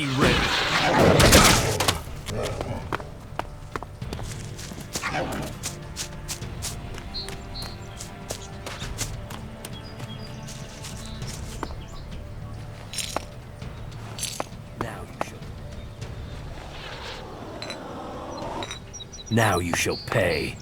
Be ready. Now you shall pay.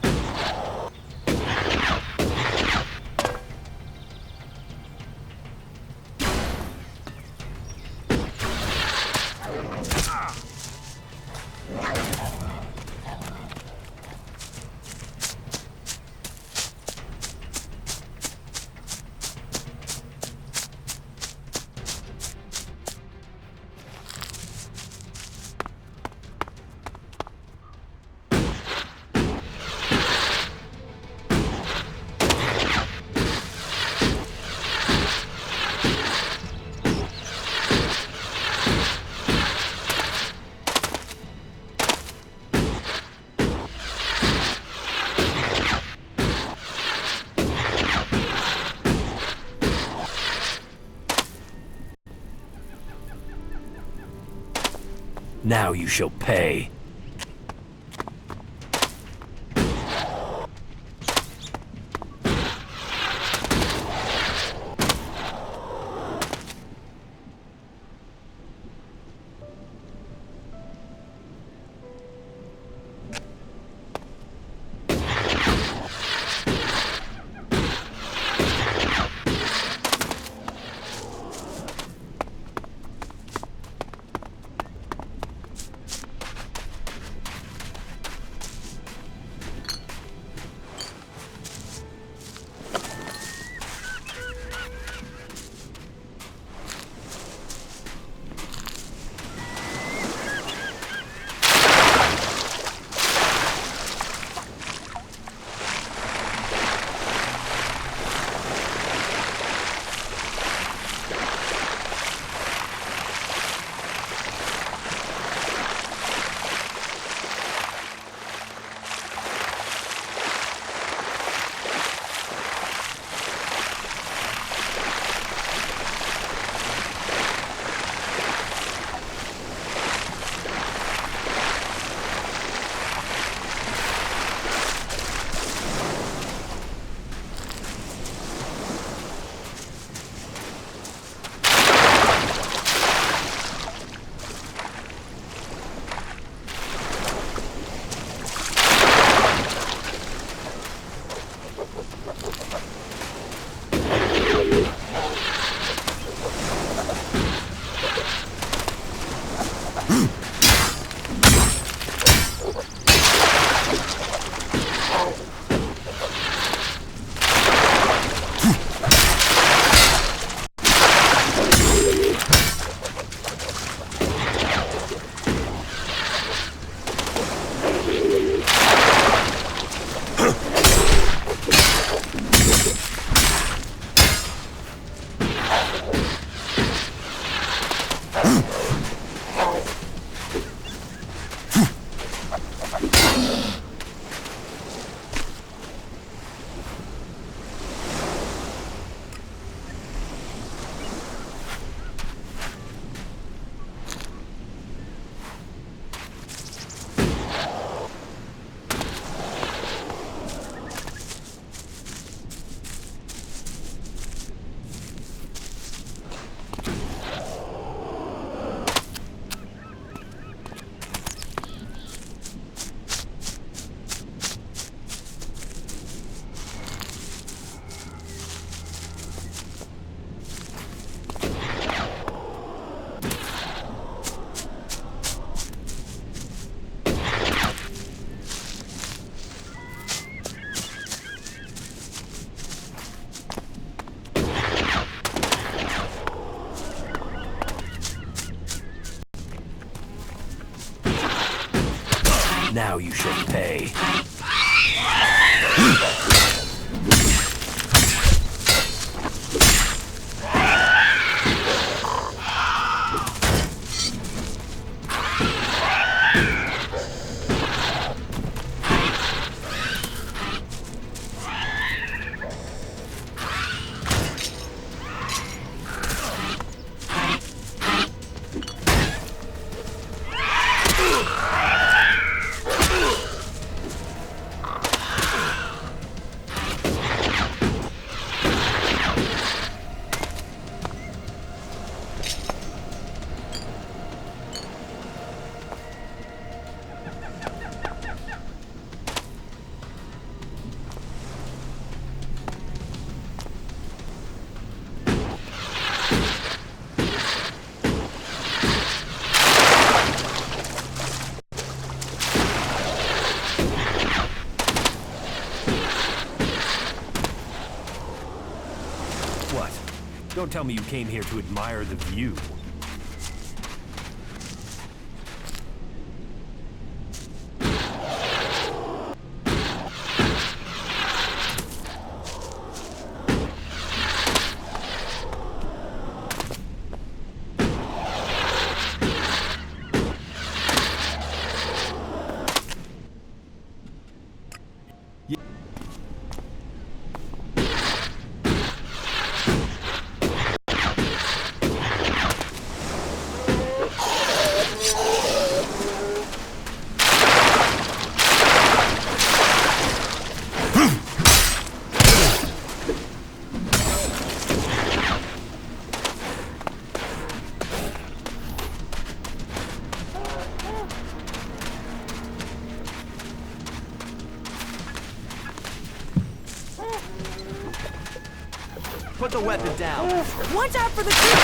Now you shall pay. Now you shall pay. Don't tell me you came here to admire the view. Put the weapon down. Watch out for the creature!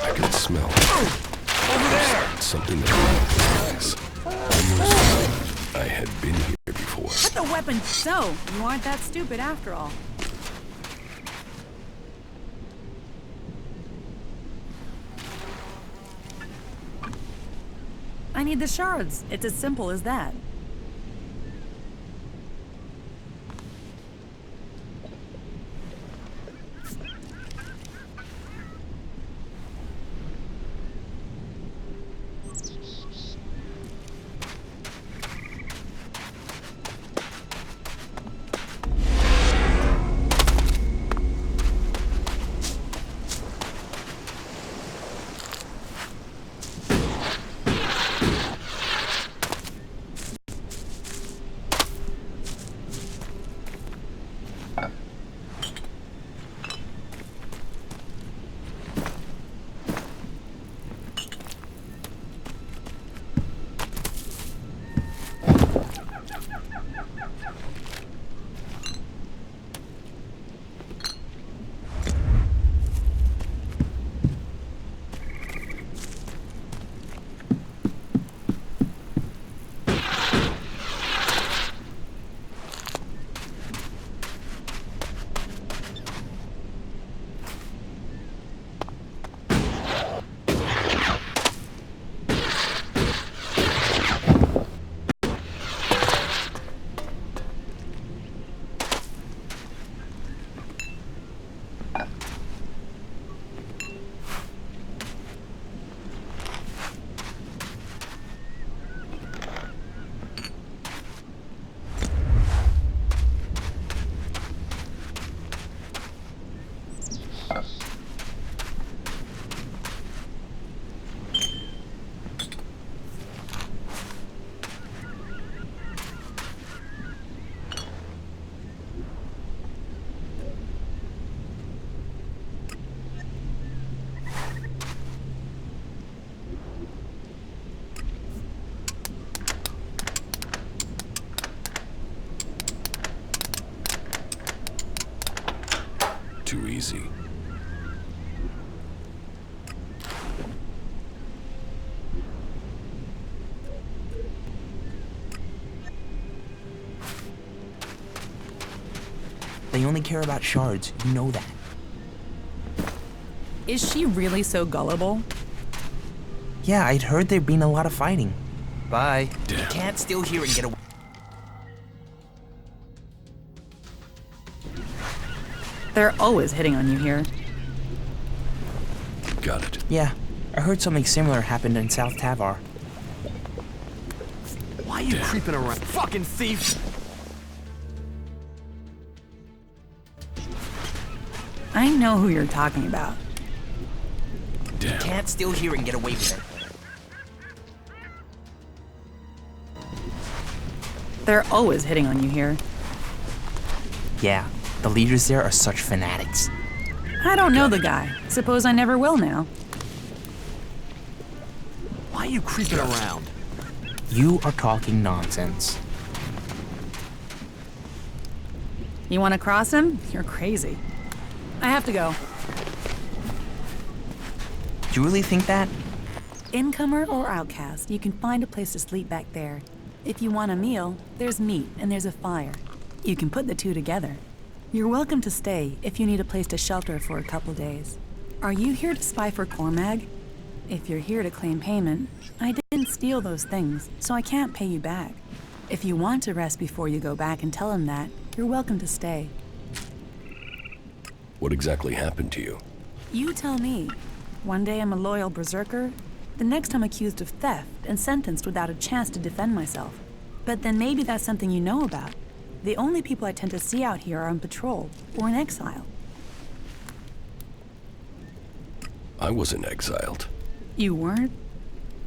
I can smell Over there! something that recognize. Almost I had been here before. Put the weapon. So, you aren't that stupid after all. I need the shards. It's as simple as that. Too easy. They only care about shards, you know that. Is she really so gullible? Yeah, I'd heard there'd been a lot of fighting. Bye. You can't steal here and get away. They're always hitting on you here. Got it. Yeah, I heard something similar happened in South Tavar. Why are you creeping around? Fucking thief! I know who you're talking about. Damn. You can't steal here and get away with it. They're always hitting on you here. Yeah, the leaders there are such fanatics. I don't know the guy. Suppose I never will now. Why are you creeping around? You are talking nonsense. You want to cross him? You're crazy. I have to go. Do you really think that? Incomer or outcast, you can find a place to sleep back there. If you want a meal, there's meat and there's a fire. You can put the two together. You're welcome to stay if you need a place to shelter for a couple days. Are you here to spy for Cormag? If you're here to claim payment, I didn't steal those things, so I can't pay you back. If you want to rest before you go back and tell him that, you're welcome to stay. What exactly happened to you? You tell me. One day I'm a loyal berserker, the next I'm accused of theft and sentenced without a chance to defend myself. But then maybe that's something you know about. The only people I tend to see out here are on patrol or in exile. I wasn't exiled. You weren't?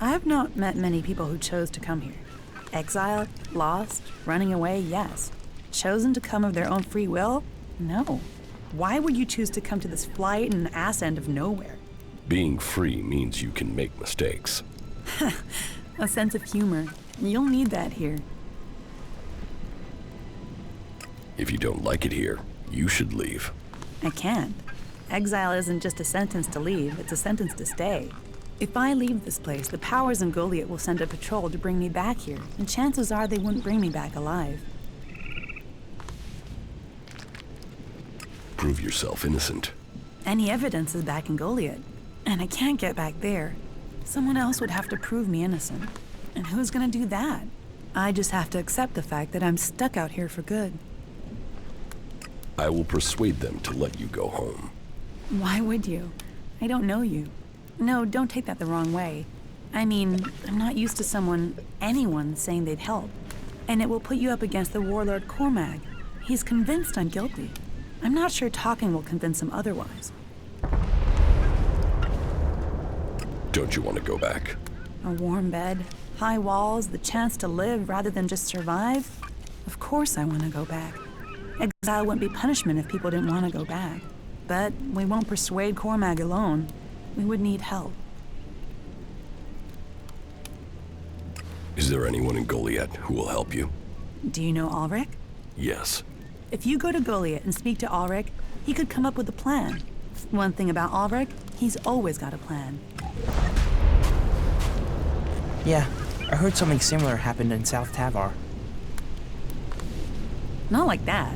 I've not met many people who chose to come here. Exiled, lost, running away, yes. Chosen to come of their own free will? No. Why would you choose to come to this flight and ass end of nowhere? Being free means you can make mistakes. A sense of humor. You'll need that here. If you don't like it here, you should leave. I can't. Exile isn't just a sentence to leave, it's a sentence to stay. If I leave this place, the powers in Goliath will send a patrol to bring me back here, and chances are they wouldn't bring me back alive. Prove yourself innocent. Any evidence is back in Goliath, and I can't get back there. Someone else would have to prove me innocent. And who's gonna do that? I just have to accept the fact that I'm stuck out here for good. I will persuade them to let you go home. Why would you? I don't know you. No, don't take that the wrong way. I mean, I'm not used to anyone saying they'd help. And it will put you up against the warlord Cormag. He's convinced I'm guilty. I'm not sure talking will convince him otherwise. Don't you want to go back? A warm bed, high walls, the chance to live rather than just survive? Of course I want to go back. Exile wouldn't be punishment if people didn't want to go back. But we won't persuade Cormag alone. We would need help. Is there anyone in Goliath who will help you? Do you know Ulrich? Yes. If you go to Goliath and speak to Ulrich, he could come up with a plan. One thing about Ulrich, he's always got a plan. Yeah, I heard something similar happened in South Tavar. Not like that.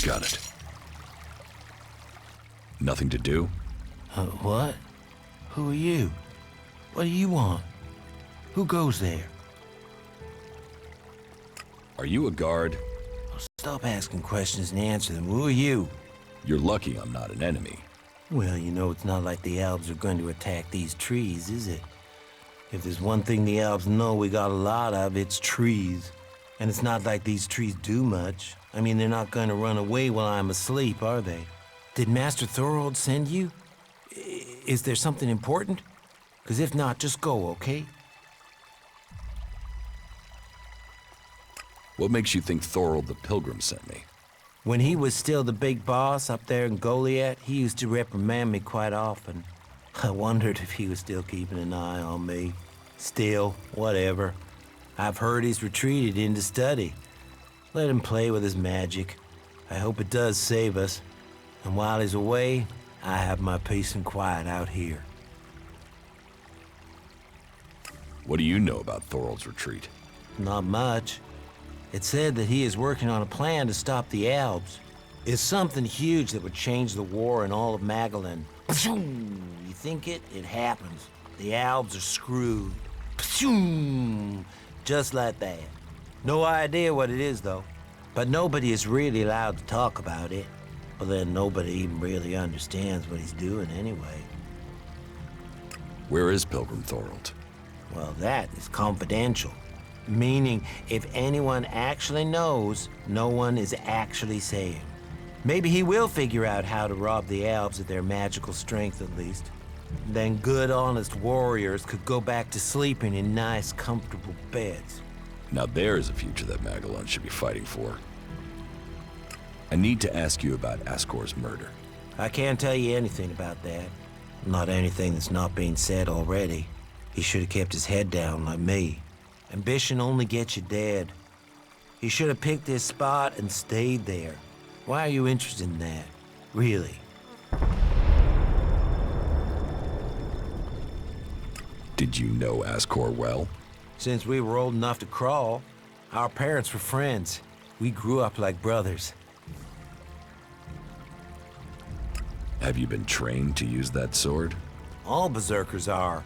Got it. Nothing to do? What? Who are you? What do you want? Who goes there? Are you a guard? Stop asking questions and answer them. Who are you? You're lucky I'm not an enemy. Well, you know, it's not like the elves are going to attack these trees, is it? If there's one thing the elves know we got a lot of, it's trees. And it's not like these trees do much. I mean, they're not going to run away while I'm asleep, are they? Did Master Thorold send you? Is there something important? Because if not, just go, okay? What makes you think Thorold the Pilgrim sent me? When he was still the big boss up there in Goliath, he used to reprimand me quite often. I wondered if he was still keeping an eye on me. Still, whatever. I've heard he's retreated into study. Let him play with his magic. I hope it does save us. And while he's away, I have my peace and quiet out here. What do you know about Thorold's retreat? Not much. It said that he is working on a plan to stop the Albs. It's something huge that would change the war in all of Magellan. You think it? It happens. The Albs are screwed. Just like that. No idea what it is, though. But nobody is really allowed to talk about it. Well, then nobody even really understands what he's doing anyway. Where is Pilgrim Thorold? Well, that is confidential. Meaning, if anyone actually knows, no one is actually saying. Maybe he will figure out how to rob the elves of their magical strength, at least. Then good, honest warriors could go back to sleeping in nice, comfortable beds. Now there's a future that Magellan should be fighting for. I need to ask you about Ascor's murder. I can't tell you anything about that. Not anything that's not being said already. He should have kept his head down like me. Ambition only gets you dead. He should have picked his spot and stayed there. Why are you interested in that? Really? Did you know Ascor well? Since we were old enough to crawl, our parents were friends. We grew up like brothers. Have you been trained to use that sword? All berserkers are.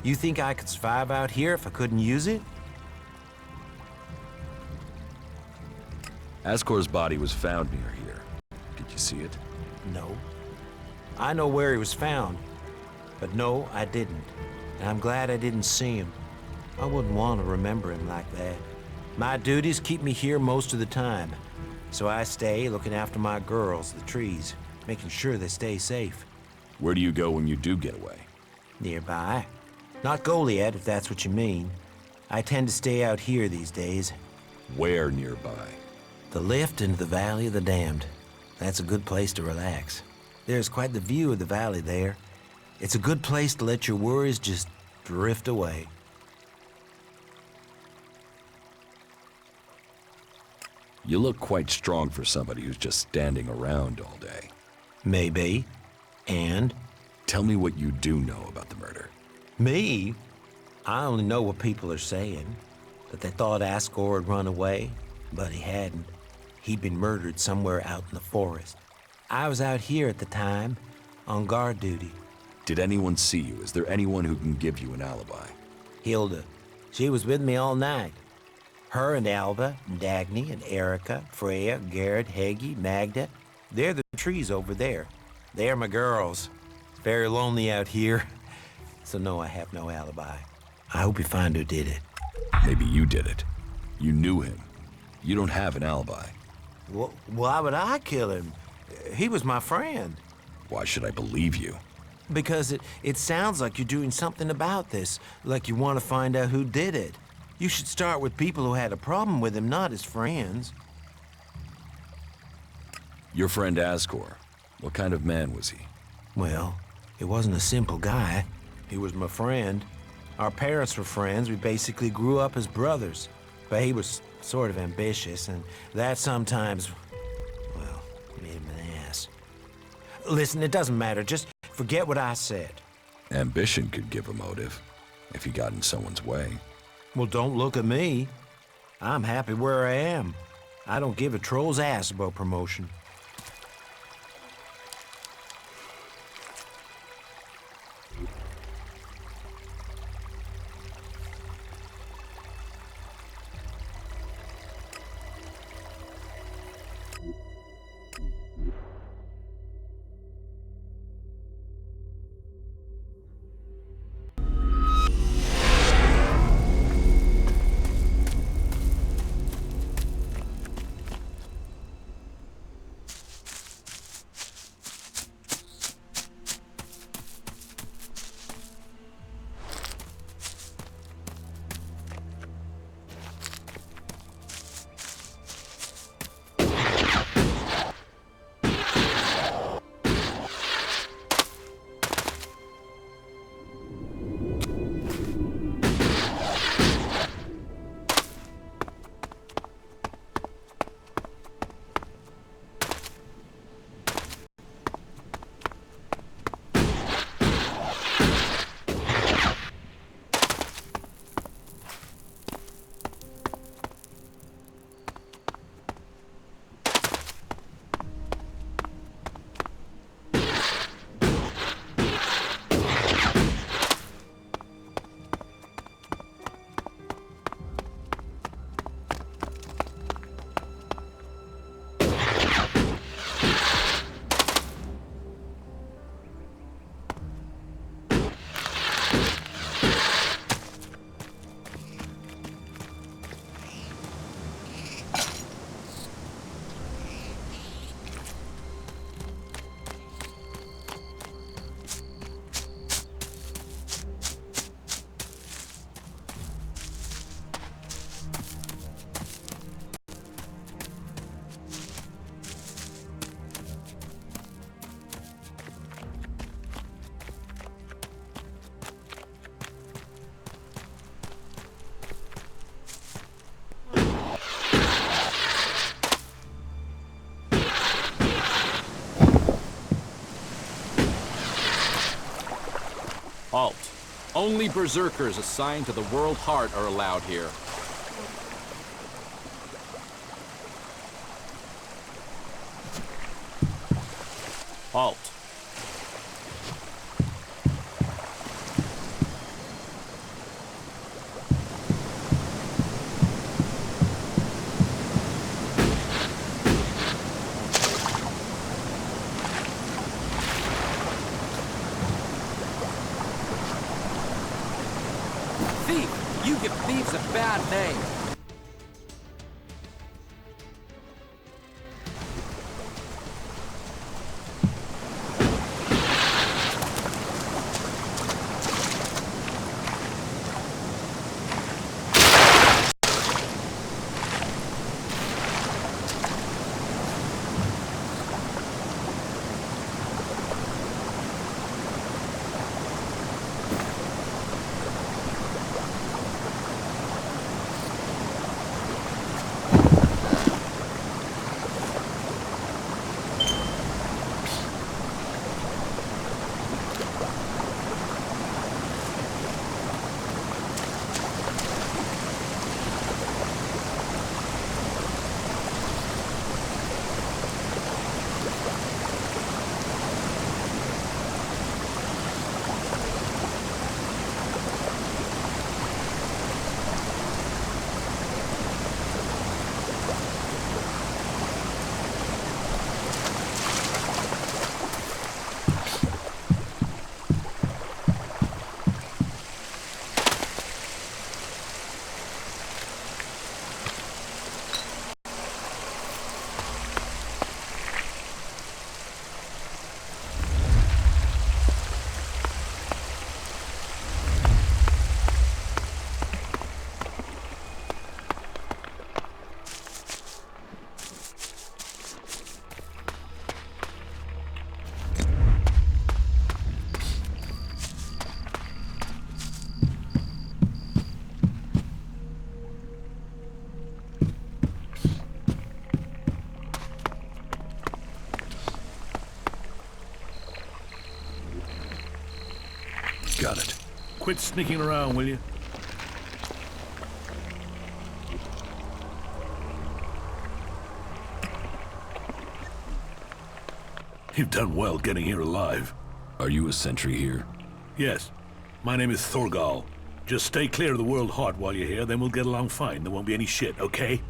You think I could survive out here if I couldn't use it? Ascor's body was found near here. Did you see it? No. I know where he was found. But no, I didn't. And I'm glad I didn't see him. I wouldn't want to remember him like that. My duties keep me here most of the time. So I stay looking after my girls, the trees, making sure they stay safe. Where do you go when you do get away? Nearby. Not Goliath, if that's what you mean. I tend to stay out here these days. Where nearby? The lift into the Valley of the Damned. That's a good place to relax. There's quite the view of the valley there. It's a good place to let your worries just drift away. You look quite strong for somebody who's just standing around all day. Maybe. And? Tell me what you do know about the murder. Me? I only know what people are saying. That they thought Ascor had run away, but he hadn't. He'd been murdered somewhere out in the forest. I was out here at the time, on guard duty. Did anyone see you? Is there anyone who can give you an alibi? Hilda. She was with me all night. Her and Alva, and Dagny, and Erica, Freya, Garrett, Heggie, Magda. They're the trees over there. They're my girls. Very lonely out here. So no, I have no alibi. I hope you find who did it. Maybe you did it. You knew him. You don't have an alibi. Why would I kill him? He was my friend. Why should I believe you? Because it sounds like you're doing something about this, like you want to find out who did it. You should start with people who had a problem with him, not his friends. Your friend Ascor, what kind of man was he? Well, he wasn't a simple guy. He was my friend. Our parents were friends. We basically grew up as brothers. But he was sort of ambitious, and that sometimes, well, made him an ass. Listen, it doesn't matter. Just forget what I said. Ambition could give a motive, if he got in someone's way. Well, don't look at me. I'm happy where I am. I don't give a troll's ass about promotion. Only berserkers assigned to the World Heart are allowed here. Halt. Thief! You give thieves a bad name. Got it. Quit sneaking around, will you? You've done well getting here alive. Are you a sentry here? Yes. My name is Thorgal. Just stay clear of the World Heart while you're here, then we'll get along fine. There won't be any shit, okay?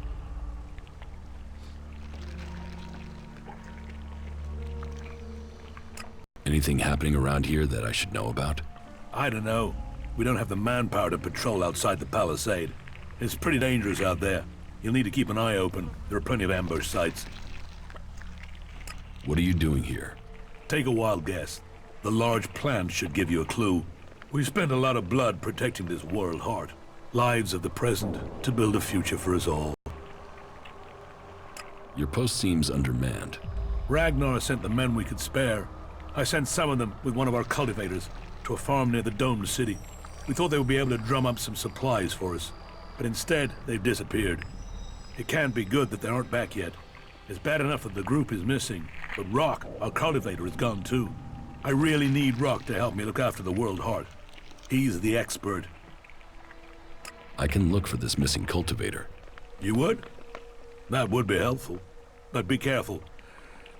Anything happening around here that I should know about? I don't know. We don't have the manpower to patrol outside the palisade. It's pretty dangerous out there. You'll need to keep an eye open. There are plenty of ambush sites. What are you doing here? Take a wild guess. The large plant should give you a clue. We spent a lot of blood protecting this World Heart. Lives of the present to build a future for us all. Your post seems undermanned. Ragnar sent the men we could spare. I sent some of them with one of our cultivators to a farm near the domed city. We thought they would be able to drum up some supplies for us, but instead they've disappeared. It can't be good that they aren't back yet. It's bad enough that the group is missing, but Rock, our cultivator, is gone too. I really need Rock to help me look after the World Heart. He's the expert. I can look for this missing cultivator. You would? That would be helpful. But be careful.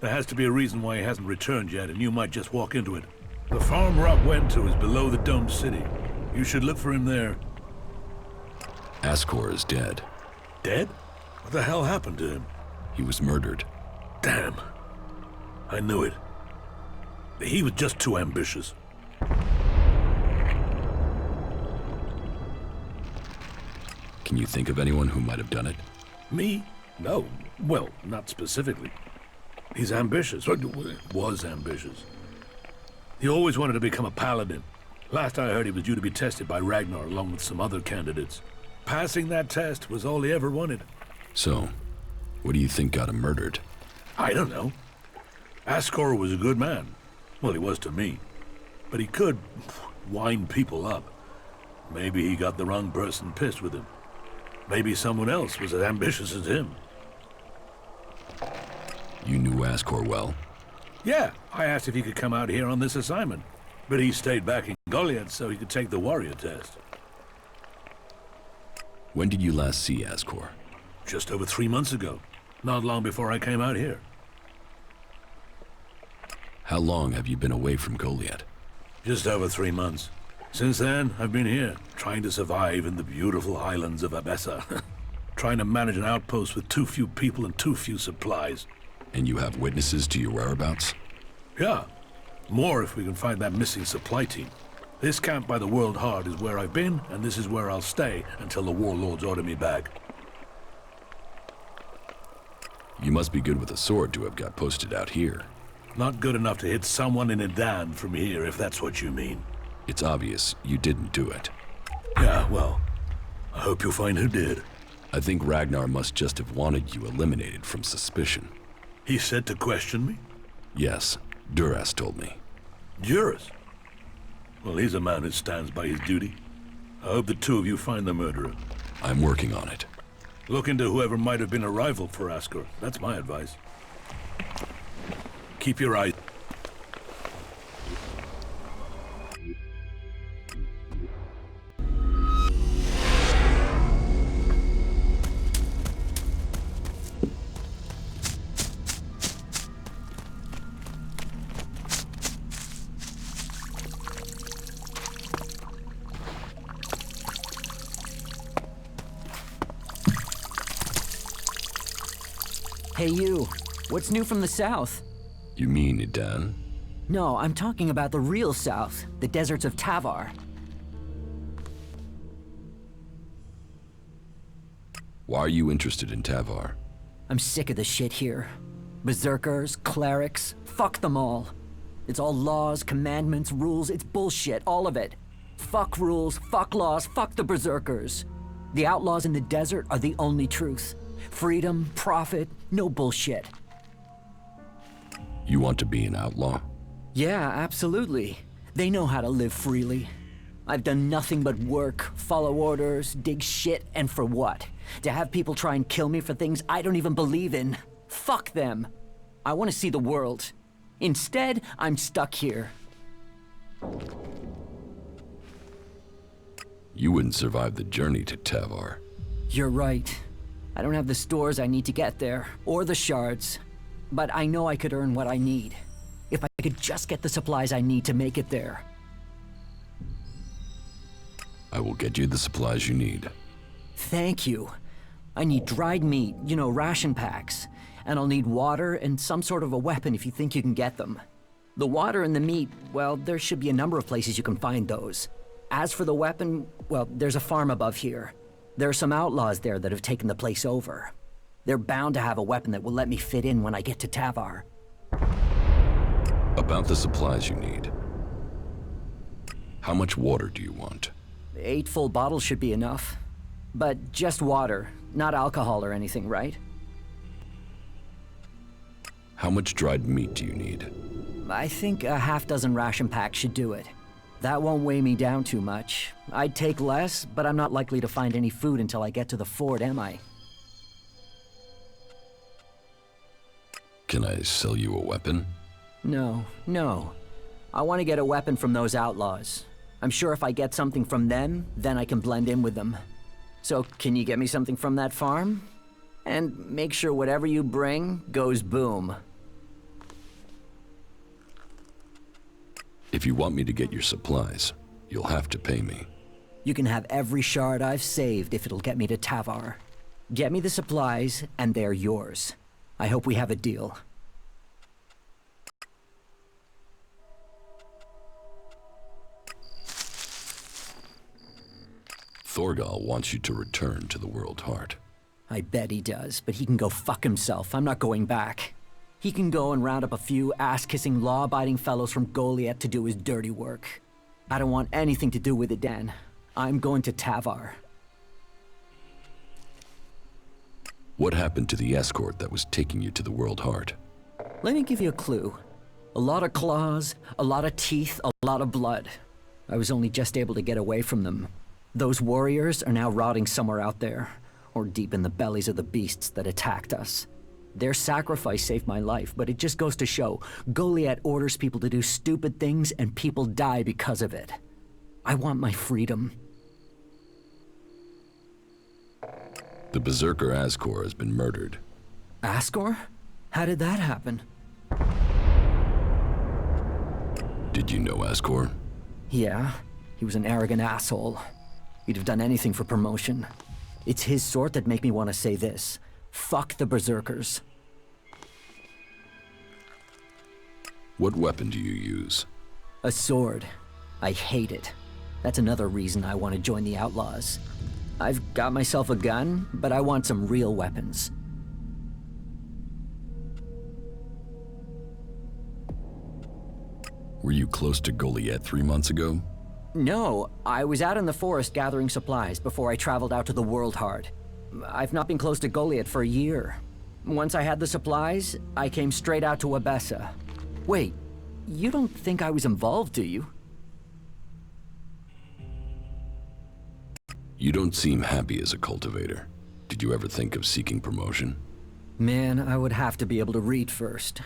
There has to be a reason why he hasn't returned yet, and you might just walk into it. The farm Rock went to is below the domed city. You should look for him there. Ascor is dead. Dead? What the hell happened to him? He was murdered. Damn. I knew it. He was just too ambitious. Can you think of anyone who might have done it? Me? No. Well, not specifically. He's ambitious, or was ambitious. He always wanted to become a paladin. Last I heard, he was due to be tested by Ragnar along with some other candidates. Passing that test was all he ever wanted. So, what do you think got him murdered? I don't know. Ascor was a good man. Well, he was to me. But he could wind people up. Maybe he got the wrong person pissed with him. Maybe someone else was as ambitious as him. You knew Ascor well? Yeah, I asked if he could come out here on this assignment. But he stayed back in Goliath so he could take the warrior test. When did you last see Ascor? Just over 3 months ago. Not long before I came out here. How long have you been away from Goliath? Just over 3 months. Since then, I've been here, trying to survive in the beautiful islands of Abessa. Trying to manage an outpost with too few people and too few supplies. And you have witnesses to your whereabouts? Yeah. More if we can find that missing supply team. This camp by the World Heart is where I've been, and this is where I'll stay until the warlords order me back. You must be good with a sword to have got posted out here. Not good enough to hit someone in Idan from here, if that's what you mean. It's obvious you didn't do it. Yeah, well, I hope you'll find who did. I think Ragnar must just have wanted you eliminated from suspicion. He said to question me? Yes, Duras told me. Juris? Well, he's a man who stands by his duty. I hope the two of you find the murderer. I'm working on it. Look into whoever might have been a rival for Ascor. That's my advice. Keep your eye. Hey you, what's new from the south? You mean Idan? No, I'm talking about the real south, the deserts of Tavar. Why are you interested in Tavar? I'm sick of the shit here. Berserkers, clerics, fuck them all. It's all laws, commandments, rules, it's bullshit, all of it. Fuck rules, fuck laws, fuck the berserkers. The outlaws in the desert are the only truth. Freedom, profit, no bullshit. You want to be an outlaw? Yeah, absolutely. They know how to live freely. I've done nothing but work, follow orders, dig shit, and for what? To have people try and kill me for things I don't even believe in. Fuck them. I want to see the world. Instead, I'm stuck here. You wouldn't survive the journey to Tavar. You're right. I don't have the stores I need to get there, or the shards. But I know I could earn what I need. If I could just get the supplies I need to make it there. I will get you the supplies you need. Thank you. I need dried meat, you know, ration packs. And I'll need water and some sort of a weapon if you think you can get them. The water and the meat, well, there should be a number of places you can find those. As for the weapon, well, there's a farm above here. There are some outlaws there that have taken the place over. They're bound to have a weapon that will let me fit in when I get to Tavar. About the supplies you need. How much water do you want? 8 full bottles should be enough. But just water, not alcohol or anything, right? How much dried meat do you need? I think a half-dozen ration packs should do it. That won't weigh me down too much. I'd take less, but I'm not likely to find any food until I get to the fort, am I? Can I sell you a weapon? No. I want to get a weapon from those outlaws. I'm sure if I get something from them, then I can blend in with them. So, can you get me something from that farm? And make sure whatever you bring goes boom. If you want me to get your supplies, you'll have to pay me. You can have every shard I've saved if it'll get me to Tavar. Get me the supplies, and they're yours. I hope we have a deal. Thorgal wants you to return to the World Heart. I bet he does, but he can go fuck himself. I'm not going back. He can go and round up a few ass-kissing, law-abiding fellows from Goliath to do his dirty work. I don't want anything to do with it, Dan. I'm going to Tavar. What happened to the escort that was taking you to the World Heart? Let me give you a clue. A lot of claws, a lot of teeth, a lot of blood. I was only just able to get away from them. Those warriors are now rotting somewhere out there, or deep in the bellies of the beasts that attacked us. Their sacrifice saved my life, but it just goes to show, Goliath orders people to do stupid things and people die because of it. I want my freedom. The Berserker Ascor has been murdered. Ascor? How did that happen? Did you know Ascor? Yeah, he was an arrogant asshole. He'd have done anything for promotion. It's his sort that make me want to say this. Fuck the Berserkers. What weapon do you use? A sword. I hate it. That's another reason I want to join the Outlaws. I've got myself a gun, but I want some real weapons. Were you close to Goliath 3 months ago? No, I was out in the forest gathering supplies before I traveled out to the World Heart. I've not been close to Goliath for a year. Once I had the supplies, I came straight out to Abessa. Wait, you don't think I was involved, do you? You don't seem happy as a cultivator. Did you ever think of seeking promotion? Man, I would have to be able to read first.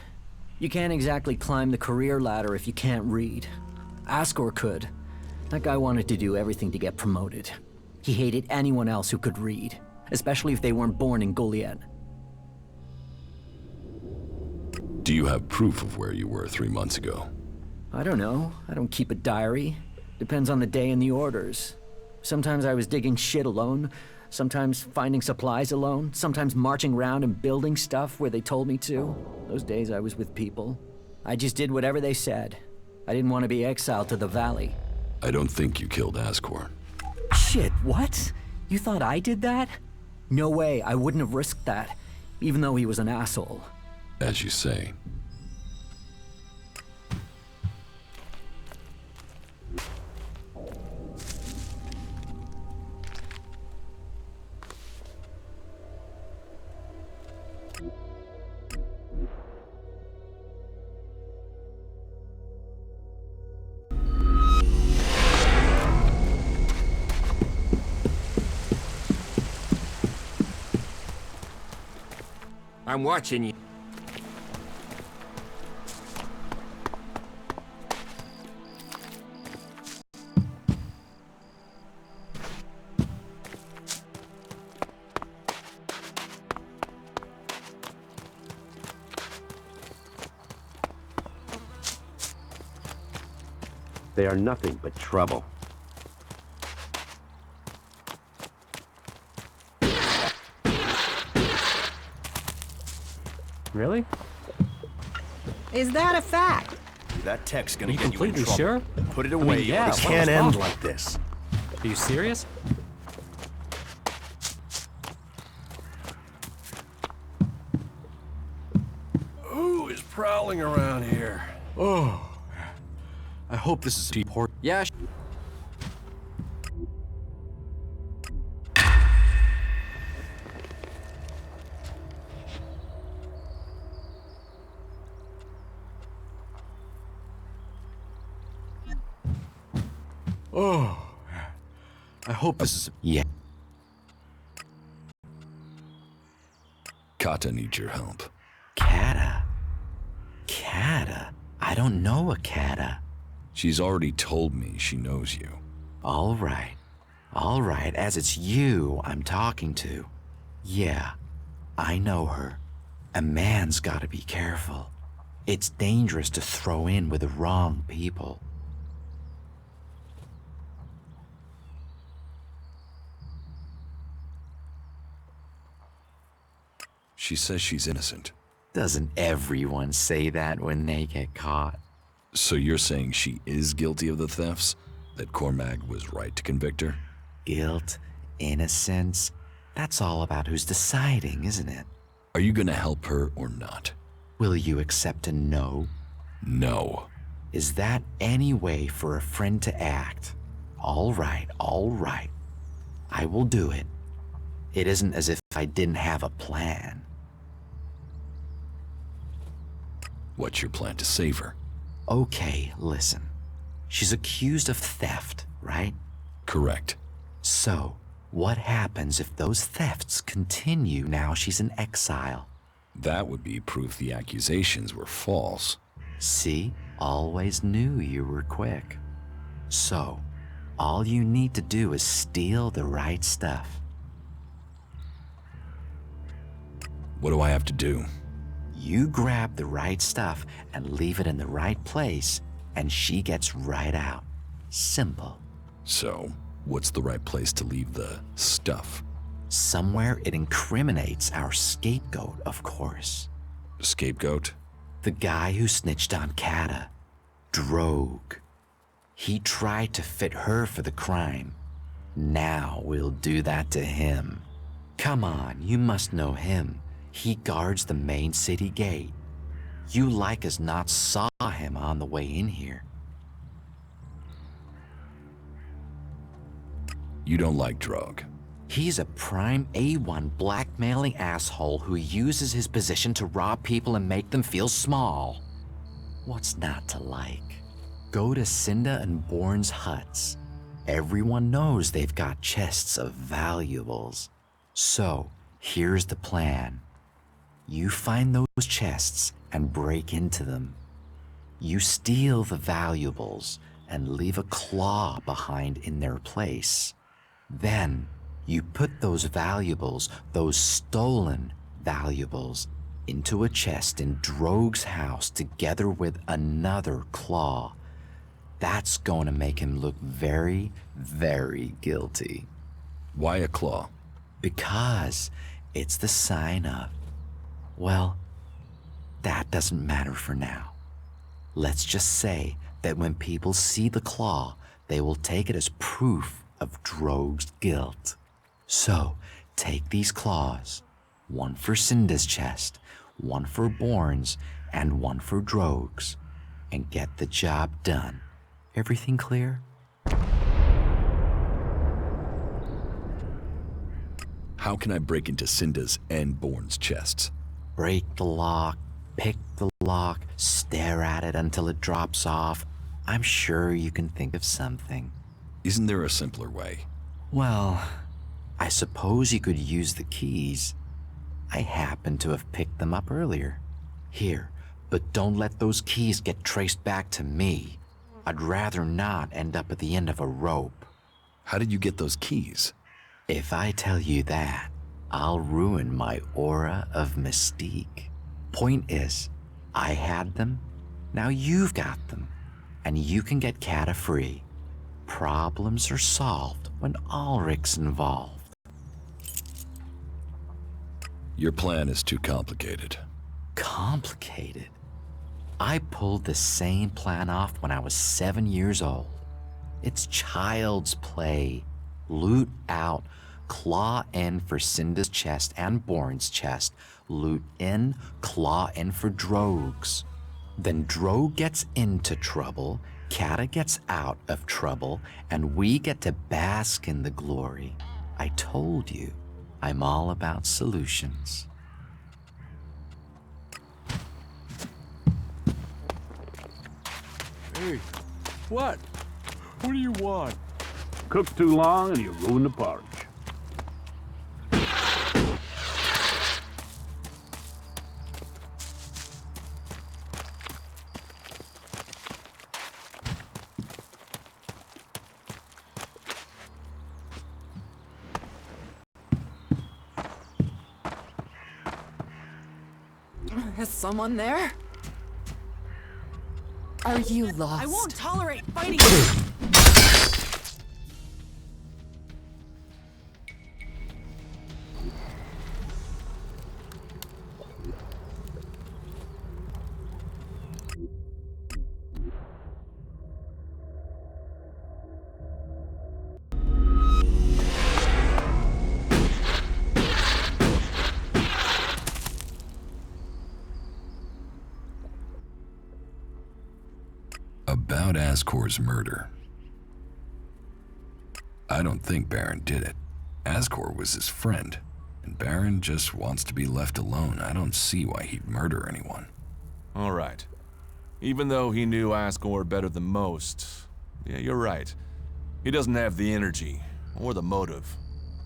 You can't exactly climb the career ladder if you can't read. Ascor could. That guy wanted to do everything to get promoted. He hated anyone else who could read, especially if they weren't born in Goliath. Do you have proof of where you were 3 months ago? I don't know. I don't keep a diary. Depends on the day and the orders. Sometimes I was digging shit alone, sometimes finding supplies alone, sometimes marching around and building stuff where they told me to. Those days I was with people. I just did whatever they said. I didn't want to be exiled to the valley. I don't think you killed Ascor. Shit, what? You thought I did that? No way, I wouldn't have risked that, even though he was an asshole. As you say. I'm watching you. They are nothing but trouble. Really? Is that a fact? That tech's gonna Are you get you in completely trouble. sure? Put it away. yeah, This what can't was end possible? like this. Are you serious? Who is prowling around here? Oh, I hope this is important. Yeah, Oh, I hope this is. Yeah. Kata needs your help. Kata? Kata? I don't know a Kata. She's already told me she knows you. All right. All right, as it's you I'm talking to. Yeah, I know her. A man's gotta be careful. It's dangerous to throw in with the wrong people. She says she's innocent. Doesn't everyone say that when they get caught? So you're saying she is guilty of the thefts? That Cormac was right to convict her? Guilt, innocence, that's all about who's deciding, isn't it? Are you gonna help her or not? Will you accept a no? No. Is that any way for a friend to act? All right, all right. I will do it. It isn't as if I didn't have a plan. What's your plan to save her? Okay, listen. She's accused of theft, right? Correct. So, what happens if those thefts continue now she's in exile? That would be proof the accusations were false. See? Always knew you were quick. So, All you need to do is steal the right stuff. What do I have to do? You grab the right stuff and leave it in the right place, and she gets right out. Simple. So, what's the right place to leave the stuff? Somewhere it incriminates our scapegoat, of course. Scapegoat? The guy who snitched on Kata. Drogue. He tried to fit her for the crime. Now we'll do that to him. Come on, you must know him. He guards the main city gate. You like as not saw him on the way in here. You don't like Drogue. He's a prime A1 blackmailing asshole who uses his position to rob people and make them feel small. What's not to like? Go to Cinda and Bourne's huts. Everyone knows they've got chests of valuables. So, here's the plan. You find those chests and break into them. You steal the valuables and leave a claw behind in their place. Then, you put those valuables, those stolen valuables, into a chest in Drogue's house together with another claw. That's going to make him look very, very guilty. Why a claw? Because it's the sign of, well, that doesn't matter for now. Let's just say that when people see the claw, they will take it as proof of Drogue's guilt. So, take these claws, one for Cinda's chest, one for Bourne's, and one for Drogue's, and get the job done. Everything clear? How can I break into Cinda's and Bourne's chests? Break the lock, pick the lock, stare at it until it drops off. I'm sure you can think of something. Isn't there a simpler way? Well, I suppose you could use the keys. I happen to have picked them up earlier. Here, but don't let those keys get traced back to me. I'd rather not end up at the end of a rope. How did you get those keys? If I tell you that, I'll ruin my aura of mystique. Point is, I had them, now you've got them, and you can get Kata free. Problems are solved when Ulrich's involved. Your plan is too complicated. Complicated? I pulled the same plan off when I was 7 years old. It's child's play. Loot out, claw in for Cinda's chest and Bourne's chest, loot in, claw in for Drogue's. Then Drogue gets into trouble, Kata gets out of trouble, and we get to bask in the glory. I told you, I'm all about solutions. Hey, what? What do you want? Cook too long and you ruin the porridge. Is someone there? Are you lost? I won't tolerate fighting. About Ascor's murder. I don't think Baron did it. Ascor was his friend, and Baron just wants to be left alone. I don't see why he'd murder anyone. All right. Even though he knew Ascor better than most, yeah, you're right. He doesn't have the energy or the motive.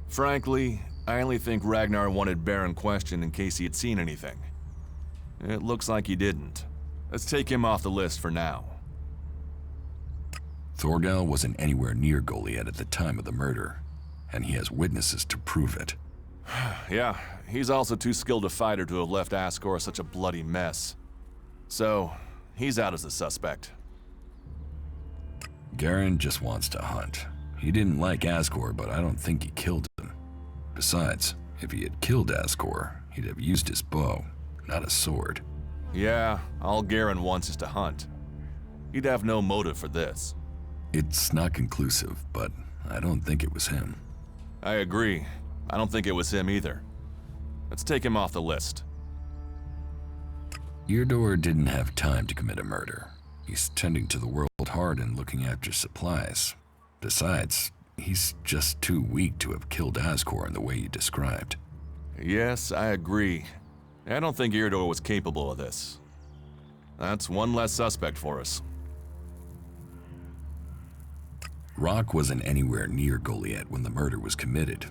Frankly, I only think Ragnar wanted Baron questioned in case he had seen anything. It looks like he didn't. Let's take him off the list for now. Thorgal wasn't anywhere near Goliad at the time of the murder, and he has witnesses to prove it. Yeah, he's also too skilled a fighter to have left Ascor such a bloody mess. So, he's out as a suspect. Garen just wants to hunt. He didn't like Ascor, but I don't think he killed him. Besides, if he had killed Ascor, he'd have used his bow, not a sword. Yeah, all Garen wants is to hunt. He'd have no motive for this. It's not conclusive, but I don't think it was him. I agree. I don't think it was him either. Let's take him off the list. Eardor didn't have time to commit a murder. He's tending to the world hard and looking after supplies. Besides, he's just too weak to have killed Ascor in the way you described. Yes, I agree. I don't think Eardor was capable of this. That's one less suspect for us. Rock wasn't anywhere near Goliad when the murder was committed.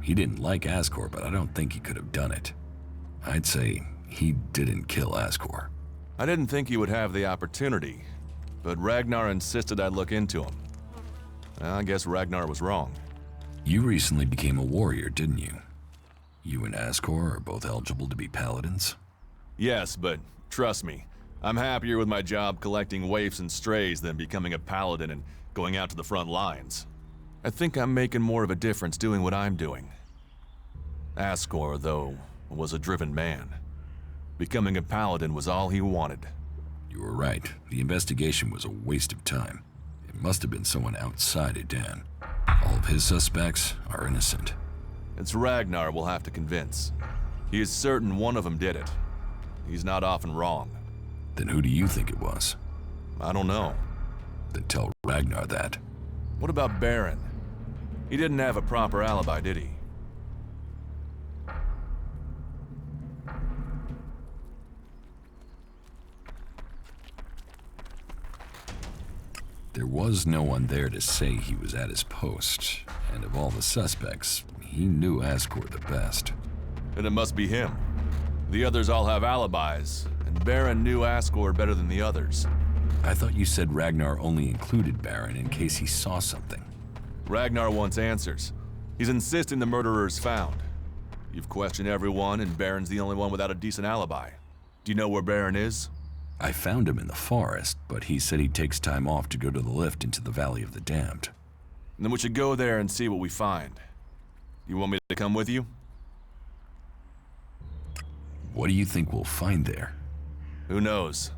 He didn't like Ascor, but I don't think he could have done it. I'd say he didn't kill Ascor. I didn't think he would have the opportunity, but Ragnar insisted I look into him. I guess Ragnar was wrong. You recently became a warrior, didn't you? You and Ascor are both eligible to be paladins? Yes, but trust me, I'm happier with my job collecting waifs and strays than becoming a paladin and going out to the front lines. I think I'm making more of a difference doing what I'm doing. Ascor, though, was a driven man. Becoming a paladin was all he wanted. You were right. The investigation was a waste of time. It must have been someone outside Edan. All of his suspects are innocent. It's Ragnar we'll have to convince. He is certain one of them did it. He's not often wrong. Then who do you think it was? I don't know. Then tell Ragnar that. What about Baron? He didn't have a proper alibi, did he? There was no one there to say he was at his post, and of all the suspects, he knew Ascor the best. Then it must be him. The others all have alibis, and Baron knew Ascor better than the others. I thought you said Ragnar only included Baron in case he saw something. Ragnar wants answers. He's insisting the murderer is found. You've questioned everyone, and Baron's the only one without a decent alibi. Do you know where Baron is? I found him in the forest, but he said he takes time off to go to the lift into the Valley of the Damned. Then we should go there and see what we find. You want me to come with you? What do you think we'll find there? Who knows?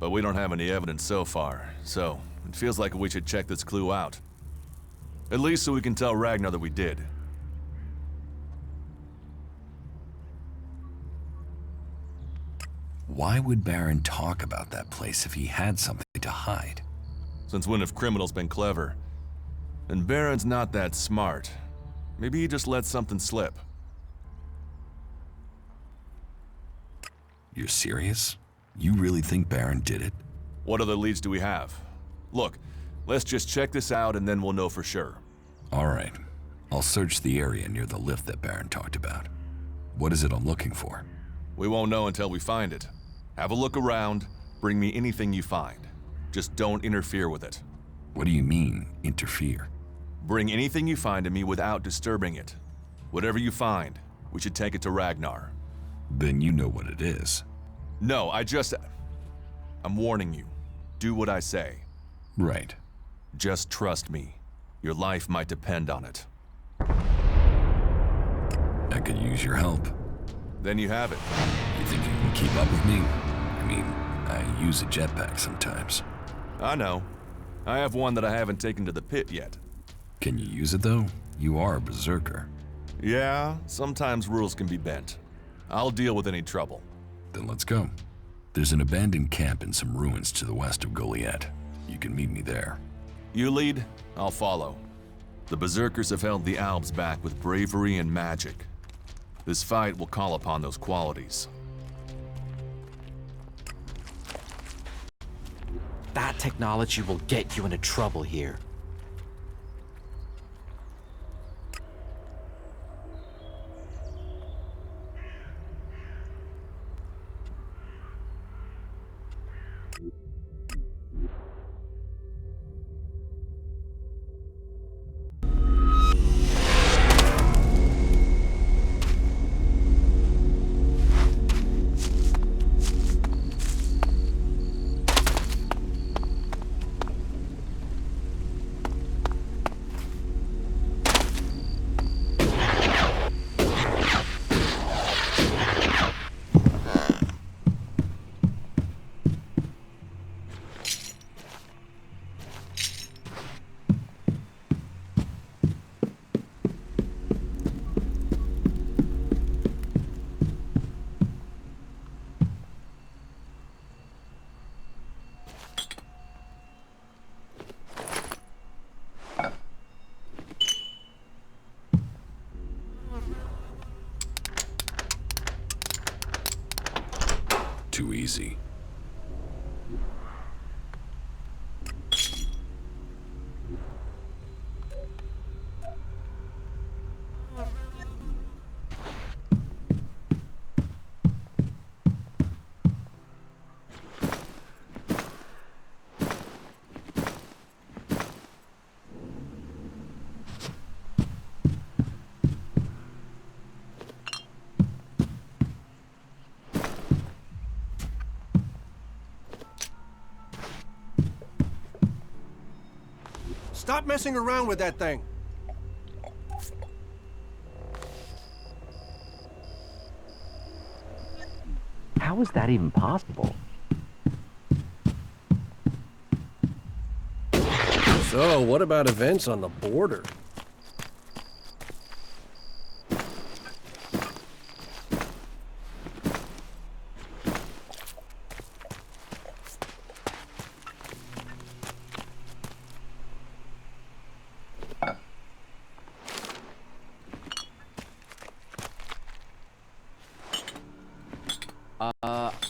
But we don't have any evidence so far, so it feels like we should check this clue out. At least so we can tell Ragnar that we did. Why would Baron talk about that place if he had something to hide? Since when have criminals been clever? And Baron's not that smart. Maybe he just let something slip. You're serious? You really think Baron did it? What other leads do we have? Look, let's just check this out and then we'll know for sure. All right. I'll search the area near the lift that Baron talked about. What is it I'm looking for? We won't know until we find it. Have a look around, bring me anything you find. Just don't interfere with it. What do you mean, interfere? Bring anything you find to me without disturbing it. Whatever you find, we should take it to Ragnar. Then you know what it is. No, I'm warning you. Do what I say. Right. Just trust me. Your life might depend on it. I could use your help. Then you have it. You think you can keep up with me? I mean, I use a jetpack sometimes. I know. I have one that I haven't taken to the pit yet. Can you use it though? You are a berserker. Yeah, sometimes rules can be bent. I'll deal with any trouble. Then let's go. There's an abandoned camp in some ruins to the west of Goliad. You can meet me there. You lead, I'll follow. The berserkers have held the Alps back with bravery and magic. This fight will call upon those qualities. That technology will get you into trouble here. too easy. Stop messing around with that thing. How is that even possible? So, what about events on the border?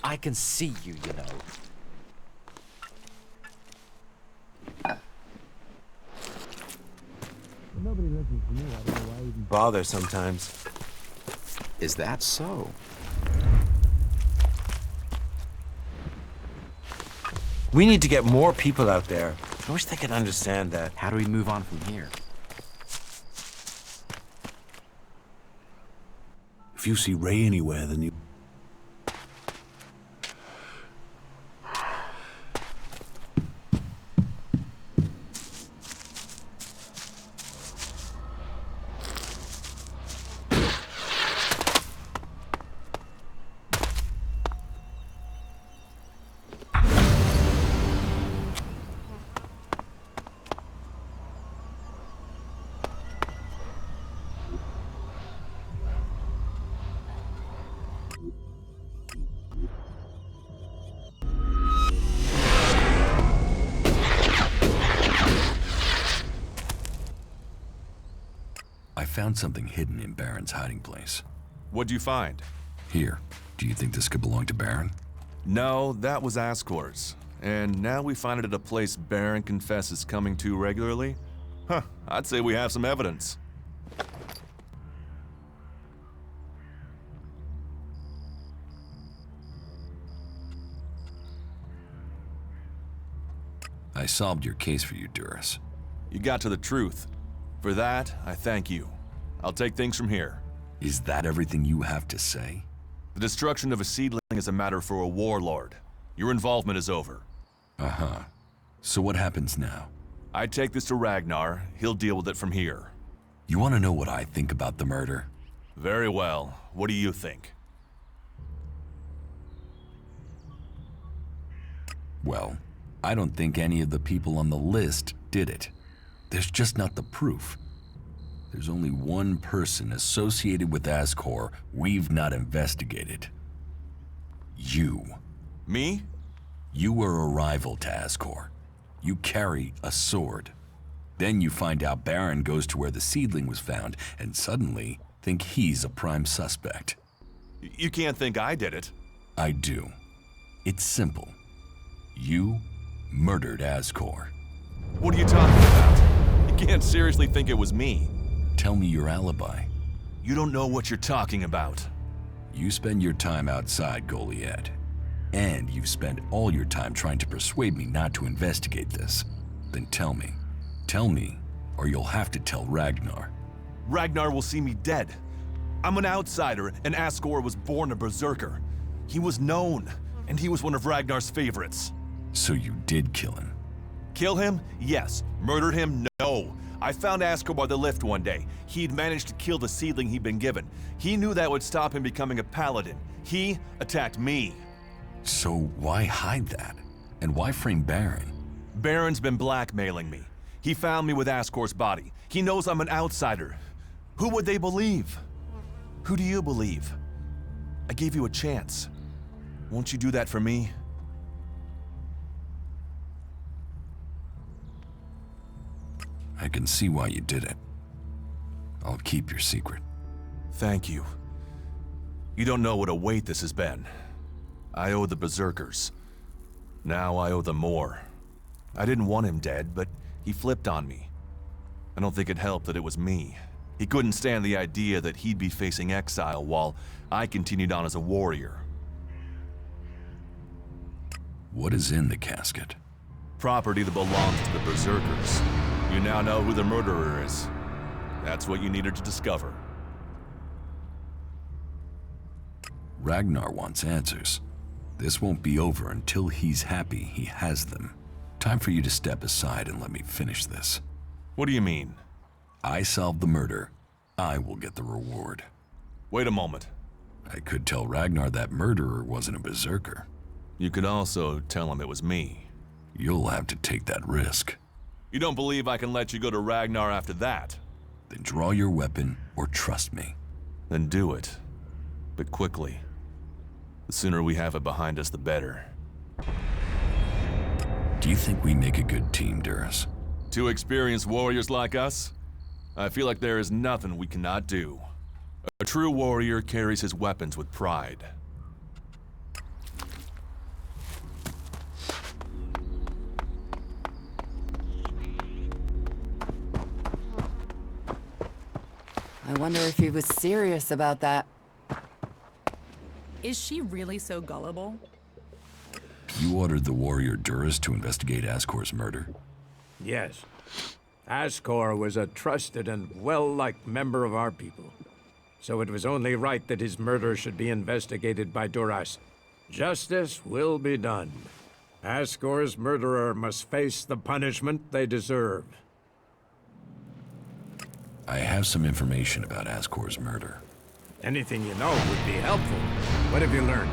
I can see you, you know. Bother sometimes. Is that so? We need to get more people out there. I wish they could understand that. How do we move on from here? If you see Ray anywhere, then you... I found something hidden in Baron's hiding place. What'd you find? Here, do you think this could belong to Baron? No, that was Ascor's. And now we find it at a place Baron confesses coming to regularly? Huh, I'd say we have some evidence. I solved your case for you, Duras. You got to the truth. For that, I thank you. I'll take things from here. Is that everything you have to say? The destruction of a seedling is a matter for a warlord. Your involvement is over. Uh-huh. So what happens now? I take this to Ragnar. He'll deal with it from here. You want to know what I think about the murder? Very well. What do you think? Well, I don't think any of the people on the list did it. There's just not the proof. There's only one person associated with Ascor we've not investigated. You. Me? You were a rival to Ascor. You carry a sword. Then you find out Baron goes to where the seedling was found, and suddenly think he's a prime suspect. You can't think I did it. I do. It's simple. You murdered Ascor. What are you talking about? You can't seriously think it was me. Tell me your alibi. You don't know what you're talking about. You spend your time outside, Goliath. And you've spent all your time trying to persuade me not to investigate this. Then tell me. Tell me, or you'll have to tell Ragnar. Ragnar will see me dead. I'm an outsider, and Ascor was born a berserker. He was known, and he was one of Ragnar's favorites. So you did kill him? Kill him? Yes. Murdered him? No. I found Ascor by the lift one day. He'd managed to kill the seedling he'd been given. He knew that would stop him becoming a paladin. He attacked me. So why hide that? And why frame Baron? Baron's been blackmailing me. He found me with Ascor's body. He knows I'm an outsider. Who would they believe? Who do you believe? I gave you a chance. Won't you do that for me? I can see why you did it. I'll keep your secret. Thank you. You don't know what a weight this has been. I owe the Berserkers. Now I owe them more. I didn't want him dead, but he flipped on me. I don't think it helped that it was me. He couldn't stand the idea that he'd be facing exile while I continued on as a warrior. What is in the casket? Property that belongs to the Berserkers. You now know who the murderer is. That's what you needed to discover. Ragnar wants answers. This won't be over until he's happy he has them. Time for you to step aside and let me finish this. What do you mean? I solved the murder. I will get the reward. Wait a moment. I could tell Ragnar that murderer wasn't a berserker. You could also tell him it was me. You'll have to take that risk. You don't believe I can let you go to Ragnar after that? Then draw your weapon or trust me. Then do it. But quickly. The sooner we have it behind us, the better. Do you think we make a good team, Duras? Two experienced warriors like us? I feel like there is nothing we cannot do. A true warrior carries his weapons with pride. I wonder if he was serious about that. Is she really so gullible? You ordered the warrior Duras to investigate Ascor's murder? Yes. Ascor was a trusted and well-liked member of our people. So it was only right that his murder should be investigated by Duras. Justice will be done. Ascor's murderer must face the punishment they deserve. I have some information about Ascor's murder. Anything you know would be helpful. What have you learned?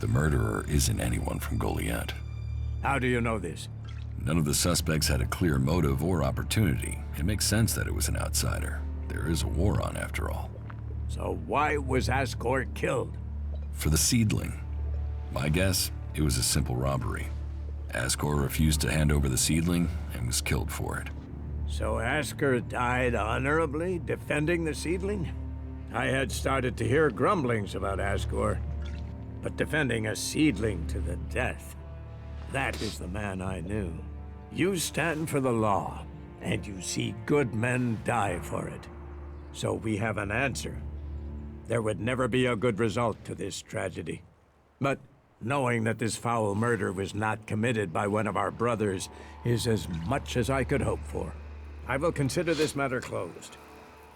The murderer isn't anyone from Goliath. How do you know this? None of the suspects had a clear motive or opportunity. It makes sense that it was an outsider. There is a war on, after all. So why was Ascor killed? For the seedling. My guess, it was a simple robbery. Ascor refused to hand over the seedling and was killed for it. So Ascor died honorably, defending the seedling? I had started to hear grumblings about Ascor, but defending a seedling to the death, that is the man I knew. You stand for the law, and you see good men die for it. So we have an answer. There would never be a good result to this tragedy. But knowing that this foul murder was not committed by one of our brothers is as much as I could hope for. I will consider this matter closed.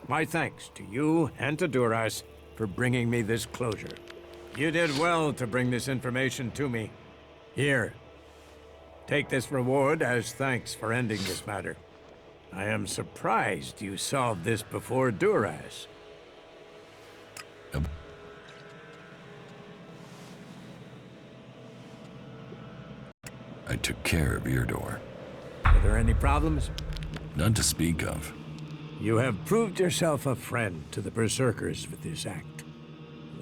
My thanks to you and to Duras for bringing me this closure. You did well to bring this information to me. Here, take this reward as thanks for ending this matter. I am surprised you solved this before Duras. I took care of Eardor. Are there any problems? None to speak of. You have proved yourself a friend to the Berserkers with this act.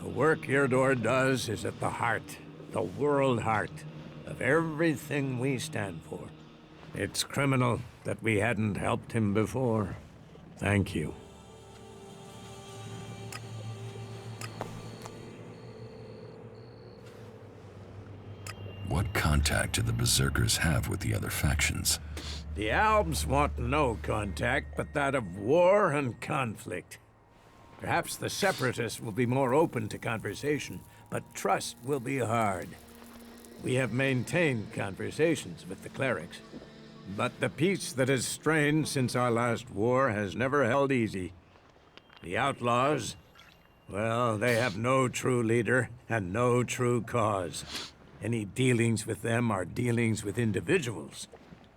The work Eardor does is at the heart, the world heart, of everything we stand for. It's criminal that we hadn't helped him before. Thank you. What contact do the Berserkers have with the other factions? The Albs want no contact but that of war and conflict. Perhaps the Separatists will be more open to conversation, but trust will be hard. We have maintained conversations with the clerics, but the peace that has strained since our last war has never held easy. The outlaws, well, they have no true leader and no true cause. Any dealings with them are dealings with individuals.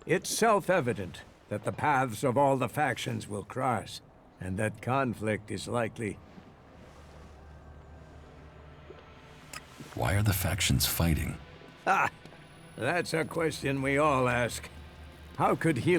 It's self-evident that the paths of all the factions will cross, and that conflict is likely. Why are the factions fighting? Ah, that's a question we all ask. How could healing